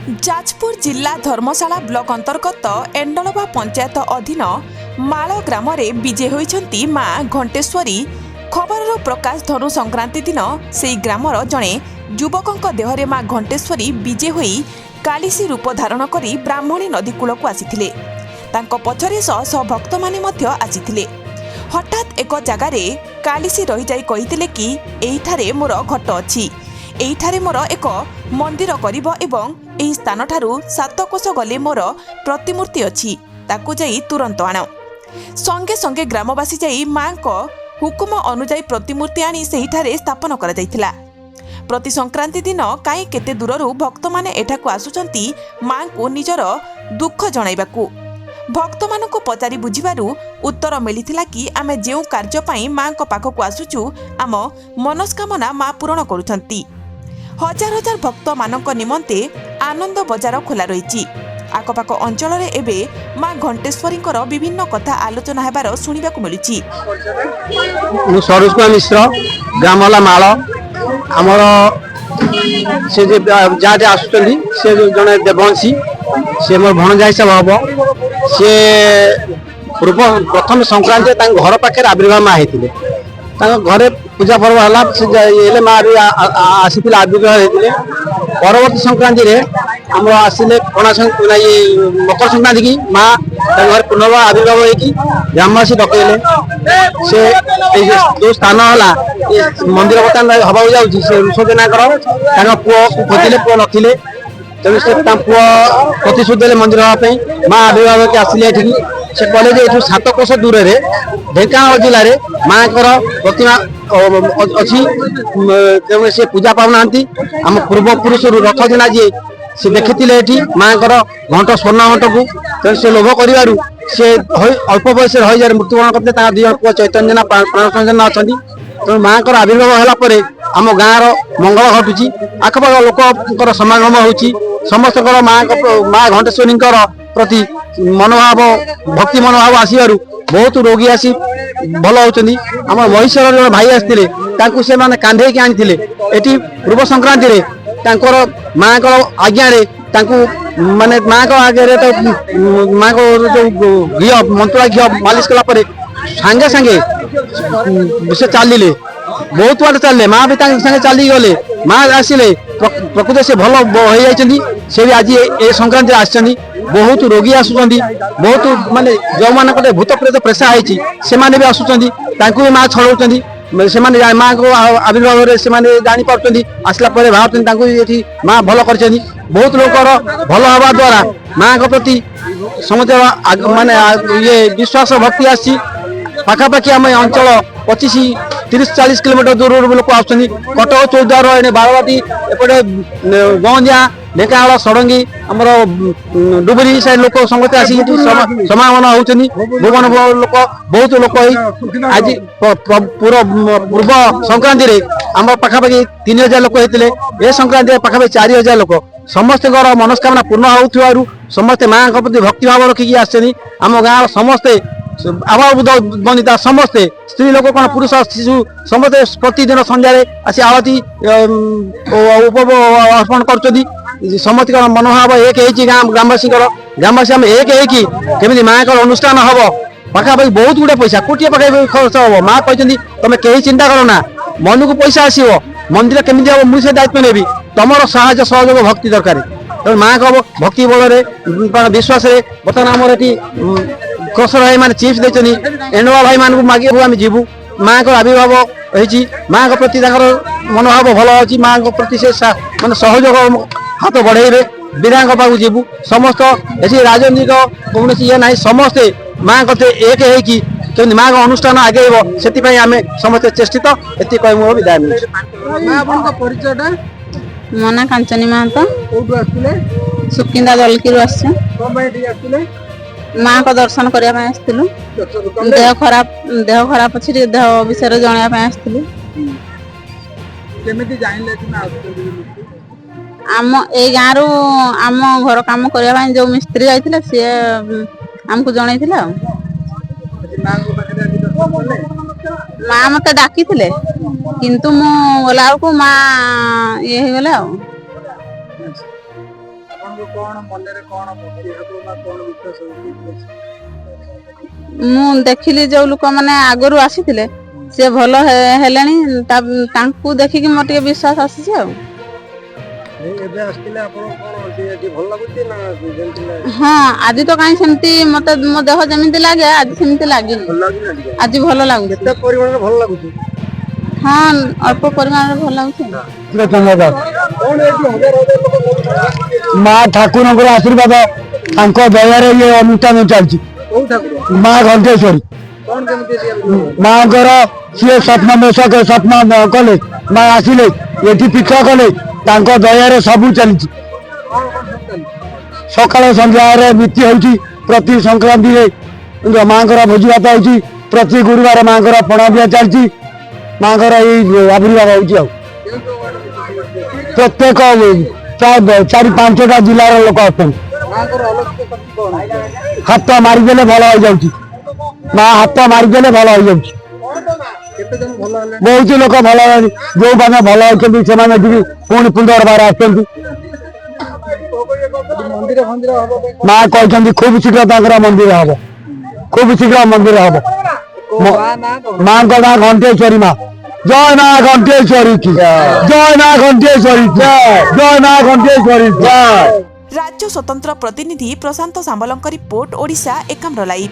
जाजपुर जिला धर्मशाला ब्लॉक अंतर्गत एंडलवा पंचायत अधीन माल ग्राम विजे होइछंती मां घंटेश्वरी। खबर प्रकाश धनु संक्रांति दिन से ग्रामर जड़े युवक देहरे मां घंटेश्वरी विजे होई कालिसी रूप धारण करी ब्राह्मणी नदी कूल को आसीथिले। तांको पछरे शह शह भक्त माने मध्य आसीथिले। हठात एक जगार कालिसी रही जाई कहिथिले कि एइठारे मोर घट अछि, एइठारे मोर एक मंदिर करिब एवं एही स्थान ठारू 7 कोश गले मोर प्रतिमूर्ति अछि, ताकू जाई तुरंत आण। संगे संगे ग्रामवासी जाई मां को हुकुम अनुजाई प्रतिमूर्ति आनी सेहिठारे स्थापन करा जायथिला। प्रति संक्रांति दिन काई केते दूररू भक्त माने एठाकू आसुचंती मां को निजर दुख जणाइबाकू। भक्त मानकु पचारि बुझिबारु उत्तर मिलिथिला कि आमे जेउ कार्य पई मां को पाखकू आसुचु आम मनस्कामना मां पूर्ण करूछंती। हजार हजार भक्त मानक निमंते आनंद बजार खोला रही। आखपाख अंचल एबे मां घंटेश्वरींकर विभिन्न कथा आलोचना हेबार सुनिबाकू मिलुछि। सरोज कुमार मिश्र ग्रामला माल आमर से जहाँ आसुचंदी से जड़े देवंशी से मोर भणजा हिसाब हम से पूर्व प्रथम संक्रांति घर पाखे आविर्भाव माँ होते घरे पूजा पर्व है माँ भी आसी आविर्भाव होते। परवर्ती संक्रांति रे आम आसिले पणा मकर संक्रांति की माँ घर पुनर्वार आविर्भाव होगी ग्रामवासी डकैले से जो स्थान है मंदिर बर्तमान हवा जाऊँगी से ऋषदेनाकर पुओ खोजिले पुओ नथिले तेणु से पुओ प्रतिश्रुति देले मंदिर हाँपाई माँ आविर्भाव के आसिले से कहले जे 7 कोश दूर से ढेंकानाल जिले में माँ प्रतिमा अच्छी तेणु से पूजा पाऊना आम पूर्वपुरुष रथ दिना जी से देखी माँ घंट स्वर्ण घंट को तेणु से लोभ कर अल्प बयस रही मृत्युवरण करते 2 पुओ चैतन्य प्राणचंदन अच्छा तेणु माँ आविर्भाव है आम गाँव मंगल घटुची आखपाख लोक समागम होची समस्त माँ घंटेश्वरी प्रति मनोभाव भक्ति मनोभाव आसबार बहुत रोगी आसी भल होती। आम महिषर जो भाई आसते से मैंने कांधे की आनी एटी पूर्व संक्रांति रे माँ को आज्ञा माने माँ को आगे तो माँ को जो घी मंत्रा घी मालिश कलापर सांगे सांगे से चलिए बहुत बार चलिए माँ भी संगे चली गले माँ आसिले प्रकृत से भल हो जाती से भी आज ए संक्रांति आसछंती बहुत रोगी आसुचंदी बहुत माने जो मान भूत प्रेत प्रेसा होती से भी आसुचंदी भी माँ छड़ौचंदी से माँ को आविर्भाव से जानी पार्टी आसला भावती माँ भल कर बहुत लोकर भल हवा द्वारा माँ को प्रति समझ माने ये विश्वास भक्ति आसी पाखापाखि आम अंचल 25-30-40 किलोमीटर दूर लोक आसुचंदी कटक चौद्वार बारवाटी एपटे गंजा ढेंकानाल षडंगी आमर डुबरी साइड लोक समस्त आसी समागम होती भुवन लोक बहुत लोक आज पूर्व संक्रांति रे आम पाखापाखि 3000 लोक होते ए संक्रांति पाखापाखि 4000 लोक समस्त मनस्कामना पूर्ण होउथिबारु समस्ते माँ प्रति भक्तिभाव रखिकी आसछनी। आम गाँव समस्ते आभार बंदिता समस्ते स्त्री लोक कौन पुरुष शिशु समस्ते प्रतिदिन संध्यारे आसी आरती अर्पण कर समस्त मनोभाव एक ग्रामवासी ग्रामवासी आम एक केमी माँ का अनुष्ठान हम पाखापाखि बहुत गुड़े पैसा कोटी पाखे खर्च हम माँ कहते तुम कहीं चिंता कर ना मन को पैसा आसो मंदिर केमी हम मुझे दायित्व नेबी तुम साहय सहयोग भक्ति दरकार तेणु माँ को भक्ति बल विश्वास बर्तमान आमर ये क्रसर भाई मैंने चिप्स देते एंडवा भाई मान को मागे आम जीवु माँ को आविर्भाव होती माँ को प्रति मनोभाव भल अच्छी माँ को प्रति से मानते सहयोग हाथ बढ़े विधायक पाक जीवु समस्त ऐसी राजनीतिक कौन ये ना समस्ते माँ कते एक होती माँ का अनुष्ठान आगे से आम समस्त चेष्टित ये कह मोर विदाय परिचय मो ना कांचनी महतो सुकिंदा दलकी माँ को दर्शन करने देह खराब अच्छी देह विषय जनवाई आसलु आम ए गाँव रु आम घर काम करने जो मिस्त्री जाइए सी आमको जन माँ मत डाकी किंतु मु गला माँ ये गले ଆପଣଙ୍କୁ କଣ ମନରେ କଣ ଭକ୍ତି ହେବ ନା କଣ ବିଶ୍ୱାସ ହେଉଛି? ମୁଁ ଦେଖିଲି ଯୋଉ ଲୋକମାନେ ଆଗରୁ ଆସିଥିଲେ ସେ ଭଲ ହେଲେଣି, ତାଙ୍କୁ ଦେଖିକି ମୋର ଟିକେ ବିଶ୍ୱାସ ଆସିଛି ଆଉ। ଏବେ ଆସିଥିଲେ ଆପଣ କଣ ଏଠି ଭଲ ଲାଗୁଛି ନା ଯେମିତି ହଁ, ଆଜି ତ କାହିଁ ସେମିତି ମତେ ମୋ ଦେହ ଯେମିତି ଲାଗେ ଆଜି ସେମିତି ଲାଗିନି। ଭଲ ଲାଗୁଛି ନା ଟିକେ? ଆଜି ଭଲ ଲାଗୁଛି। କେତେ ପରିମାଣରେ ଭଲ ଲାଗୁଛି? ହଁ, ଅଳ୍ପ ପରିମାଣରେ ଭଲ ଲାଗୁଛି। ମା ଠାକୁରଙ୍କର ଆଶୀର୍ବାଦ ତାଙ୍କ ଦୟାରେ ଇଏ ଅନୁଷ୍ଠାନ ଚାଲିଛି। ମା ଘଣ୍ଟେଶ୍ୱରୀ ମାଙ୍କର ସିଏ ସ୍ୱପ୍ନ କଲେ, ମା ଆସିଲେ ଏଠି ପୀଠ କଲେ, ତାଙ୍କ ଦୟାରେ ସବୁ ଚାଲିଛି। ସକାଳ ସନ୍ଧ୍ୟାରେ ନୀତି ହଉଛି, ପ୍ରତି ସଂକ୍ରାନ୍ତିରେ ମାଙ୍କର ଭୋଜି ଭାତ ହଉଛି, ପ୍ରତି ଗୁରୁବାର ମାଙ୍କର ପଣା ଦିଆ ଚାଲିଛି। ମାଙ୍କର ଏଇ ଆବିର୍ଭାବ ହଉଛି ଆଉ ପ୍ରତ୍ୟେକ ପ୍ରାୟ 4-5ଟା ଜିଲ୍ଲାର ଲୋକ ଆସୁଛନ୍ତି। ହାତ ମାରିଦେଲେ ଭଲ ହେଇଯାଉଛି, ମା ହାତ ମାରିଦେଲେ ଭଲ ହେଇଯାଉଛି। ବହୁତ ଲୋକ ଭଲ ହେଲେଣି, ଯୋଉମାନେ ଭଲ ଅଛନ୍ତି ସେମାନେ ଏଠିକି ପୁଣି ପୁନର୍ବାର ଆସୁଛନ୍ତି। ମା କହିଛନ୍ତି ଖୁବ ଶୀଘ୍ର ତାଙ୍କର ମନ୍ଦିର ହବ, ଖୁବ ଶୀଘ୍ର ମନ୍ଦିର ହବ। ମାଙ୍କ ନାଁ ଘଣ୍ଟେଶ୍ୱରୀ ମା। ଜୟ ମା ଘଣ୍ଟେଶ୍ୱରୀ କି ଜୟ, ମା ଘଣ୍ଟେଶ୍ୱରୀ କି ଜୟ, ମା ଘଣ୍ଟେଶ୍ୱରୀ ଜୟ। ରାଜ୍ୟ ସ୍ୱତନ୍ତ୍ର ପ୍ରତିନିଧି ପ୍ରଶାନ୍ତ ସାମଲଙ୍କ ରିପୋର୍ଟ, ଓଡ଼ିଶା ଏକାମ୍ର ଲାଇଭ୍।